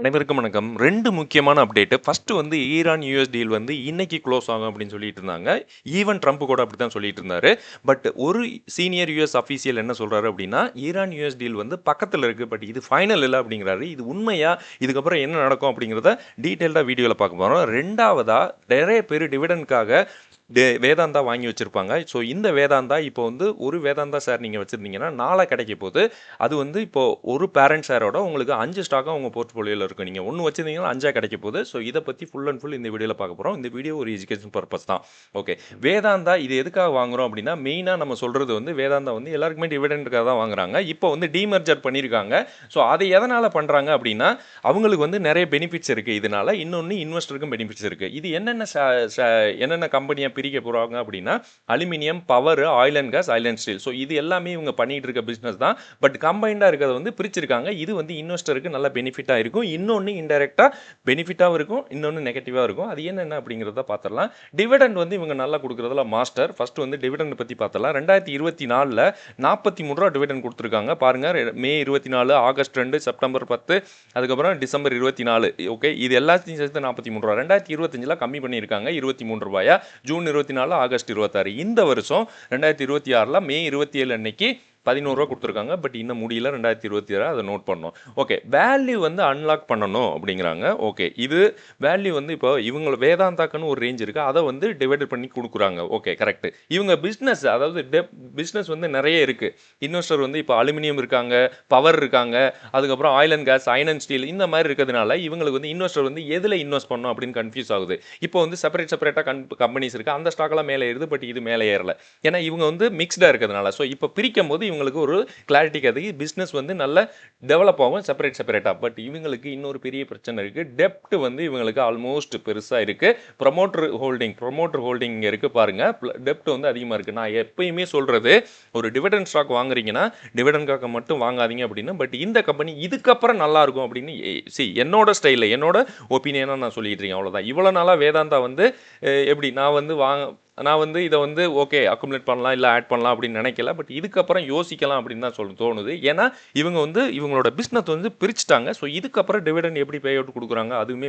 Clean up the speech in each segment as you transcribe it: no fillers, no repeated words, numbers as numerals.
அனைவருக்கும் வணக்கம். 2 முக்கியமான அப்டேட். ஃபர்ஸ்ட் வந்து ஈரான் யுஎஸ் டீல் வந்து இன்னைக்கு க்ளோஸ் ஆகும் அப்படின்னு சொல்லிட்டு இருந்தாங்க. ஈவன் ட்ரம்ப் கூட அப்படித்தான் சொல்லிட்டு இருந்தாரு. பட் ஒரு சீனியர் யுஎஸ் அஃபீஷியல் என்ன சொல்றாரு அப்படின்னா, ஈரான் யுஎஸ் டீல் வந்து பக்கத்துல இருக்கு. பட் இது ஃபைனல் இல்ல அப்படிங்கிறாரு. இது உண்மையா? இதுக்கப்புறம் என்ன நடக்கும் அப்படிங்கிறத டீடைல்டா வீடியோல பார்க்க போறோம். 2வதா நிறைய பேர் டிவிடெண்ட்காக வேதாந்தா வாங்கி வச்சிருப்பாங்க. ஸோ இந்த வேதாந்தா இப்போ வந்து ஒரு வேதாந்தா ஷேர் நீங்க வச்சிருந்தீங்கன்னா, 4 கிடைக்க போகுது. அது வந்து இப்போ ஒரு பேரண்ட் ஷேரோட உங்களுக்கு 5 ஸ்டாக்கா உங்க போர்ட்ஃபோலியோல இருக்கும். நீங்க 1 வச்சிருந்தீங்கன்னா 5 கிடைக்க போகுது. ஸோ இத பத்தி ஃபுல் அண்ட் ஃபுல் இந்த வீடியோல பார்க்க போறோம். இந்த வீடியோ ஒரு எஜுகேஷன் பர்பஸ் தான். ஓகே. வேதாந்தா இது எதுக்காக வாங்குறோம் அப்படின்னா, மெயினா நம்ம சொல்றது வந்து வேதாந்தா வந்து எல்லாருக்குமே டிவிடெண்ட்காக தான் வாங்குறாங்க. இப்போ வந்து டீமர்ஜர் பண்ணியிருக்காங்க. ஸோ அதை எதனால பண்றாங்க அப்படின்னா, அவங்களுக்கு வந்து நிறைய பெனிஃபிட்ஸ் இருக்கு இதனால. இன்னொன்னு இன்வெஸ்டருக்கும் பெனிஃபிட்ஸ் இருக்கு. இது என்னென்ன கம்பெனியா பிரிக்க போறாங்க அப்படின்னா, aluminium, power, oil and gas, oil and steel. So இது எல்லாமே இவங்க பண்ணிட்டு இருக்க பிசினஸ் தான். பட் கம்பைண்டா இருக்கிறத வந்து பிரிச்சிருக்காங்க. இது வந்து இன்வெஸ்டருக்கு நல்ல பெனிஃபிட்டா இருக்கும். இன்னொன்னு இன்டைரக்டா பெனிஃபிட்டாவும் இருக்கும். இன்னொன்னு நெகட்டிவா இருக்கும். அது என்னென்ன அப்படிங்கிறத பார்த்துடலாம். டிவிடெண்ட் வந்து இவங்க நல்லா கொடுக்கறதுல மாஸ்டர். ஃபர்ஸ்ட் வந்து டிவிடெண்ட் பத்தி பார்த்தலாம். 2024ல ரூ. 43 டிவிடெண்ட் கொடுத்துருக்காங்க. பாருங்க மே 24, ஆகஸ்ட் 2, செப்டம்பர் 10, அதுக்கப்புறம் டிசம்பர் 24. ஓகே, இது எல்லாத்தையும் சேர்த்து ரூ. 43. 2025ல கம்மி பண்ணியிருக்காங்க ரூ. 23. June 24, August 26. இந்த வருஷம் 2026ல மே 27 அன்னைக்கு ரூ. 11 கொடுத்துருக்காங்க. பட் இன்னும் முடியல. 2026 அதை நோட் பண்ணோம். ஓகே, வேல்யூ வந்து அன்லாக் பண்ணணும் அப்படிங்கிறாங்க. ஓகே, இது வேல்யூ வந்து இப்போ இவங்க வேதாந்தாக்குன்னு ஒரு ரேஞ்ச் இருக்கு. அதை வந்து டிவைட் பண்ணி கொடுக்குறாங்க. Okay, correct. இவங்க பிஸ்னஸ், அதாவது பிஸ்னஸ் வந்து நிறைய இருக்கு. இன்வெஸ்டர் வந்து இப்போ அலுமினியம் இருக்காங்க, பவர் இருக்காங்க, அதுக்கப்புறம் oil and gas, iron and steel, இந்த மாதிரி இருக்கிறதுனால இவங்களுக்கு வந்து இன்வெஸ்டர் வந்து எதில் இன்வெஸ்ட் பண்ணணும் அப்படின்னு கன்ஃபியூஸ் ஆகுது. இப்போ வந்து செப்பரேட்டாக கம்பெனிஸ் இருக்கு. அந்த ஸ்டாக்லாம் மேலே ஏறுது. பட் இது மேலே ஏறல. ஏன்னா இவங்க வந்து மிக்ஸ்டாக இருக்கிறதுனால. ஸோ இப்போ பிரிக்கும் போது இவங்களுக்கு ஒரு கிளாரிட்டி கிடையாது. பிஸ்னஸ் வந்து நல்ல டெவலப் ஆகும் செப்பரேட்டாக. பட் இவங்களுக்கு இன்னொரு பெரிய பிரச்சனை இருக்கு. டெப்ட் வந்து இவங்களுக்கு ஆல்மோஸ்ட் பெருசாக இருக்கு. ப்ரொமோட்டர் ஹோல்டிங் இங்கே இருக்கு பாருங்க. டெப்ட் வந்து அதிகமாக இருக்கு. நான் எப்பயுமே சொல்றது, ஒரு டிவிடெண்ட் ஸ்டாக் வாங்குறீங்கன்னா டிவிடெண்ட்காக மட்டும் வாங்காதீங்க அப்படின்னு. பட் இந்த கம்பெனி இதுக்கப்புறம் நல்லா இருக்கும் அப்படின்னு என்னோட ஸ்டைலில், என்னோட ஒப்பீனியனாக நான் சொல்லிட்டு இருக்கேன். அவ்வளோதான். இவ்வளோ நாளாக வேதாந்தா வந்து எப்படி நான் வந்து இதை வந்து ஓகே அக்குமுலேட் பண்ணலாம், இல்லை ஆட் பண்ணலாம் அப்படின்னு நினைக்கல. பட் இதுக்கப்புறம் யோசிக்கலாம் அப்படின்னு தான் தோணுது. ஏன்னா இவங்க வந்து இவங்களோட பிஸ்னஸ் வந்து பிரிச்சுட்டாங்க. ஸோ இதுக்கப்புறம் டிவிடெண்ட் எப்படி பே அவுட் கொடுக்குறாங்க, அதுவுமே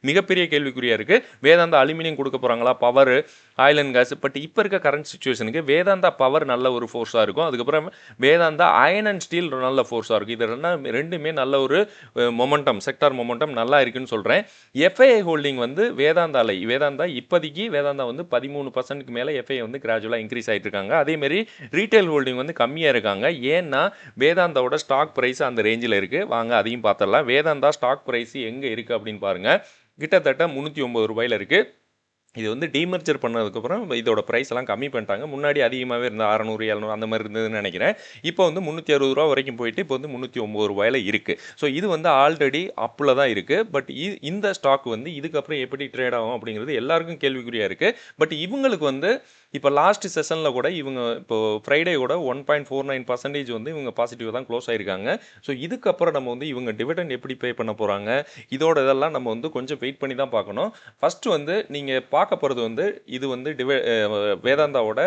மிகப்பெரிய கேள்விக்குறியா இருக்கு. வேதாந்தா அலுமினியம் கொடுக்க போறாங்களா, power, oil and gas. But இப்போ இருக்க கரண்ட் சுச்சுவேஷனுக்கு வேதாந்தா பவர் நல்ல ஒரு ஃபோர்ஸாக இருக்கும். அதுக்கப்புறம் வேதாந்தா அயன் அண்ட் ஸ்டீல் நல்ல ஃபோர்ஸாக இருக்கும். இது ரெண்டுமே நல்ல ஒரு செக்டார் மொமெண்டம் நல்லா இருக்குன்னு சொல்கிறேன். எஃப்ஐஐ ஹோல்டிங் வந்து வேதாந்தா இப்போதைக்கு வந்து 13% மேலே எஃப்ஐஐ வந்து கிராஜுவலாக இன்க்ரீஸ் ஆகிட்டு இருக்காங்க. அதேமாரி ரீட்டைல் ஹோல்டிங் வந்து கம்மியாக இருக்காங்க. ஏன்னா வேதாந்தாவோட ஸ்டாக் ப்ரைஸ் அந்த ரேஞ்சில் இருக்குது. வாங்க அதையும் பார்த்துடலாம். வேதாந்தா ஸ்டாக் ப்ரைஸ் எங்கே இருக்குது அப்படின்னு பாருங்கள். கிட்டத்தட்ட ரூ. 309 இருக்குது. இது வந்து டீமர்ஜர் பண்ணதுக்கப்புறம் இதோட ப்ரைஸ் எல்லாம் கம்மி பண்ணிட்டாங்க. முன்னாடி அதிகமாகவே இருந்த 600, 700 அந்த மாதிரி இருந்ததுன்னு நினைக்கிறேன். இப்போ வந்து ரூ. 360 வரைக்கும் போயிட்டு இப்போ வந்து ரூ. 309 இருக்குது. ஸோ இது வந்து ஆல்ரெடி அப்பில் தான் இருக்குது. பட் இந்த ஸ்டாக் வந்து இதுக்கப்புறம் எப்படி ட்ரேட் ஆகும் அப்படிங்கிறது எல்லாருக்கும் கேள்விக்குறியாக இருக்குது. பட் இவங்களுக்கு வந்து இப்போ லாஸ்ட் செஷனில் கூட இவங்க இப்போ ஃப்ரைடே கூட 1.49% வந்து இவங்க பாசிட்டிவ் தான் க்ளோஸ் ஆகிருக்காங்க. ஸோ இதுக்கப்புறம் நம்ம வந்து இவங்க டிவிடெண்ட் எப்படி பே பண்ண போகிறாங்க, இதெல்லாம் நம்ம வந்து கொஞ்சம் வெயிட் பண்ணி தான் பார்க்கணும். ஃபஸ்ட்டு வந்து நீங்கள் பார்க்க போகிறது வந்து இது வந்து வேதாந்தாவோட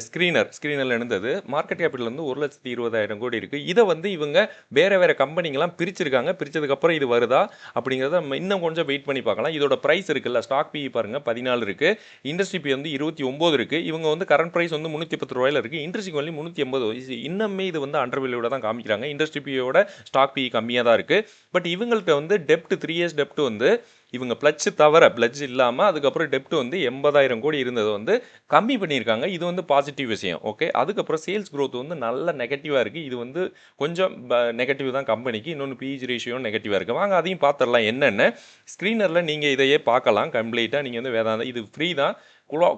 ஸ்க்ரீனரில் இருந்தது. மார்க்கெட் கேபிட்டல் வந்து 1,20,000 கோடி இருக்குது. இதை வந்து இவங்க வேறு கம்பெனிங்கெல்லாம் பிரிச்சிருக்காங்க. பிரித்ததுக்கப்புறம் இது வருதா அப்படிங்கிறத நம்ம இன்னும் கொஞ்சம் வெயிட் பண்ணி பார்க்கலாம். இதோட ப்ரைஸ் இருக்குல்ல, ஸ்டாக் பிஇ பாருங்கள் 14 இருக்குது. இண்டஸ்ட்ரி பி வந்து 29 இருக்குது. இவங்க வந்து கரண்ட் ப்ரைஸ் வந்து ரூ. 310 இருக்குது. இண்டஸ்ட்ரிக்கு வந்து 380. இன்னுமே இது வந்து அண்டர் வேல்யூட தான் காமிக்கிறாங்க. இண்டஸ்ட்ரி பியோட ஸ்டாக் பிஇ கம்மியாக தான் இருக்குது. பட் இவங்கள்ட்ட வந்து டெப்ட் 3 இயர்ஸ் டெப்ட் வந்து இவங்க பிளட்ஜ் இல்லாமல் அதுக்கப்புறம் டெப்ட் வந்து 80,000 கோடி இருந்ததை வந்து கம்மி பண்ணியிருக்காங்க. இது வந்து பாசிட்டிவ் விஷயம். ஓகே, அதுக்கப்புறம் சேல்ஸ் க்ரோத் வந்து நல்ல நெகட்டிவாக இருக்குது. இது வந்து கொஞ்சம் நெகட்டிவ் தான் கம்பெனிக்கு. இன்னொன்று பிஇஜி ரேஷியோ நெகட்டிவாக இருக்குது. வாங்க அதையும் பார்த்துடலாம் என்னென்னு. ஸ்க்ரீனரில் நீங்கள் இதையே பார்க்கலாம் கம்ப்ளீட்டாக. நீங்கள் வந்து வேதாந்தா இது ஃப்ரீ தான்.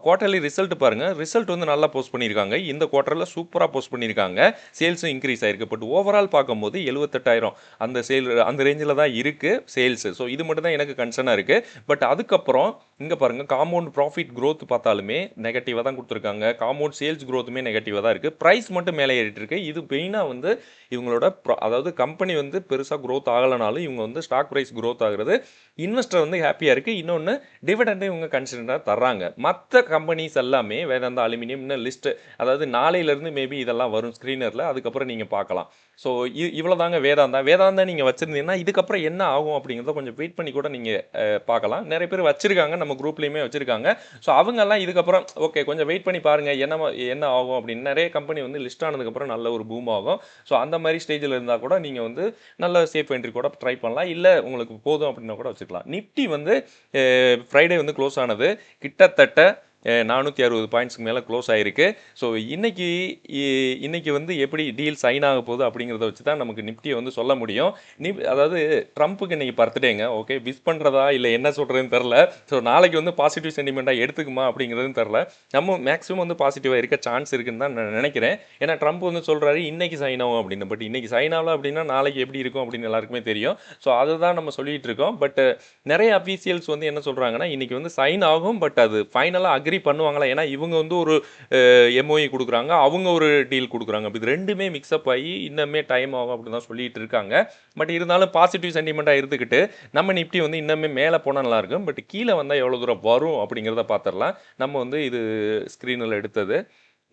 குவார்ட்டர்லி ரிசல்ட் பாருங்கள். ரிசல்ட் வந்து நல்லா போஸ்ட் பண்ணியிருக்காங்க. இந்த குவார்ட்டரில் சூப்பராக போஸ்ட் பண்ணியிருக்காங்க. சேல்ஸும் இன்க்ரீஸ் ஆயிருக்கு. பட் ஓவரால் பார்க்கும்போது 78,000 அந்த ரேஞ்சில் தான் இருக்குது சேல்ஸு. ஸோ இது மட்டும் தான் எனக்கு கன்சர்னாக இருக்குது. பட் அதுக்கப்புறம் இங்கே பாருங்கள், காம்பவுண்ட் ப்ராஃபிட் க்ரோத் பார்த்தாலுமே நெகட்டிவாக தான் கொடுத்துருக்காங்க. காம்பவுண்ட் சேல்ஸ் க்ரோத்துமே நெகட்டிவாக தான் இருக்குது. ப்ரைஸ் மட்டும் மேலே ஏறிட்டு இருக்கு. இது மெயினாக வந்து இவங்களோட அதாவது கம்பெனி வந்து பெருசாக க்ரோத் ஆகலைனாலும் இவங்க வந்து ஸ்டாக் ப்ரைஸ் க்ரோத் ஆகுறது இன்வெஸ்டர் வந்து ஹாப்பியாக இருக்குது. இன்னொன்று டிவிடெண்டை இவங்க கன்சிடராக தர்றாங்க. மற்ற கம்பெனிஸ் எல்லாமே வேதாந்தா அலுமினியம் இன்னும் லிஸ்ட்டு, அதாவது நாளையிலேருந்து மேபி இதெல்லாம் வரும் ஸ்க்ரீனரில். அதுக்கப்புறம் நீங்கள் பார்க்கலாம். ஸோ இவ்வளோதாங்க வேதாந்தா. வேதாந்தா நீங்கள் வச்சுருந்தீங்கன்னா இதுக்கப்புறம் என்ன ஆகும் அப்படிங்கிறத கொஞ்சம் வெயிட் பண்ணி கூட நீங்கள் பார்க்கலாம். நிறைய பேர் வச்சுருக்காங்க, நம்ம குரூப்லேயுமே வச்சுருக்காங்க. ஸோ அவங்கெல்லாம் இதுக்கப்புறம் ஓகே கொஞ்சம் வெயிட் பண்ணி பாருங்கள் என்ன ஆகும் அப்படின்னு. நிறைய கம்பெனி வந்து லிஸ்ட் ஆனதுக்கப்புறம் நல்ல ஒரு பூம் ஆகும். ஸோ அந்த மாதிரி ஸ்டேஜில் இருந்தால் கூட நீங்கள் வந்து நல்ல சேஃப் என்ட்ரி கூட ட்ரை பண்ணலாம். இல்லை உங்களுக்கு போதும் அப்படின்னா கூட வச்சுக்கலாம். நிஃப்டி வந்து ஃப்ரைடே வந்து க்ளோஸ் ஆனது கிட்டத்தட்ட 460 பாயிண்ட்ஸ்க்கு மேலே க்ளோஸ் ஆகிருக்கு. ஸோ இன்னைக்கு வந்து எப்படி டீல் சைன் ஆக போகுது அப்படிங்கிறத வச்சு தான் நமக்கு நிஃப்டியை வந்து சொல்ல முடியும். அதாவது ட்ரம்ப்புக்கு இன்னைக்கு பர்த்டேங்க. ஓகே, விஷ் பண்ணுறதா இல்லை என்ன சொல்கிறதுன்னு தெரில. ஸோ நாளைக்கு வந்து பாசிட்டிவ் சென்டிமெண்ட்டாக எடுத்துக்குமா அப்படிங்கிறதுன்னு தெரில. நம்ம மேக்ஸிமம் வந்து பாசிட்டிவாக இருக்க சான்ஸ் இருக்குன்னு தான் நான் நினைக்கிறேன். ஏன்னா ட்ரம்ப் வந்து சொல்கிறாரு இன்னைக்கு சைன் ஆகும் அப்படின்னு. பட் இன்னைக்கு சைன் ஆகல அப்படின்னா நாளைக்கு எப்படி இருக்கும் அப்படின்னு எல்லாருக்குமே தெரியும். ஸோ அதை தான் நம்ம சொல்லிட்டு இருக்கோம். பட் நிறைய அஃபீஷியல்ஸ் வந்து என்ன சொல்கிறாங்கன்னா இன்னைக்கு வந்து சைன் ஆகும், பட் அது ஃபைனலாக அக்ரி பண்ணுவாங்களா? ஏன்னா இவங்க வந்து ஒரு எம்ஓஇ கொடுக்குறாங்க, அவங்க ஒரு டீல் கொடுக்குறாங்க. இது ரெண்டுமே மிக்ஸ்அப் ஆகி இன்னமே டைம் ஆகும் அப்படின்னு தான் சொல்லிட்டு இருக்காங்க. பட் இருந்தாலும் பாசிட்டிவ் சென்டிமெண்ட்டாக இருந்துக்கிட்டு நம்ம நிஃப்டி வந்து இன்னமே மேலே போனால் நல்லாயிருக்கும். பட் கீழே வந்தால் எவ்வளோ தூரம் வரும் அப்படிங்கிறத பார்த்துடலாம். நம்ம வந்து இது ஸ்க்ரீனில் எடுத்தது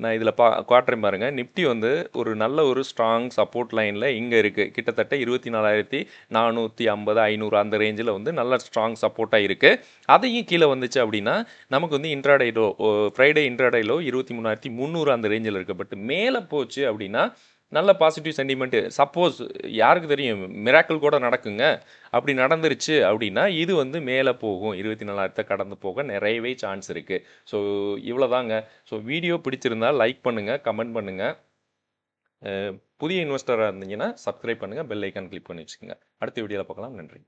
நான் இதில் காட்டுறேன் பாருங்க. நிஃப்டி வந்து ஒரு நல்ல ஒரு ஸ்ட்ராங் சப்போர்ட் லைனில் இங்கே இருக்குது. கிட்டத்தட்ட 24,450 500 அந்த ரேஞ்சில் வந்து நல்ல ஸ்ட்ராங் சப்போர்ட்டாக இருக்குது. அதையும் கீழே வந்துச்சு அப்படின்னா நமக்கு வந்து intraday low, Friday intraday low 23,300 அந்த ரேஞ்சில் இருக்குது. பட் மேலே போச்சு அப்படின்னா நல்ல பாசிட்டிவ் சென்டிமெண்ட்டு. சப்போஸ் யாருக்கு தெரியும், மிராக்கிள் கூட நடக்குங்க. அப்படி நடந்துருச்சு அப்படின்னா இது வந்து மேலே போகும். 24,000 கடந்து போக நிறையவே சான்ஸ் இருக்குது. ஸோ இவ்வளோதாங்க. ஸோ வீடியோ பிடிச்சிருந்தா லைக் பண்ணுங்கள், கமெண்ட் பண்ணுங்கள். புதிய இன்வெஸ்டராக இருந்தீங்கன்னா சப்ஸ்கிரைப் பண்ணுங்கள், பெல் ஐக்கான் கிளிக் பண்ணி வச்சுக்கோங்க. அடுத்த வீடியோவில் பார்க்கலாம். நன்றி.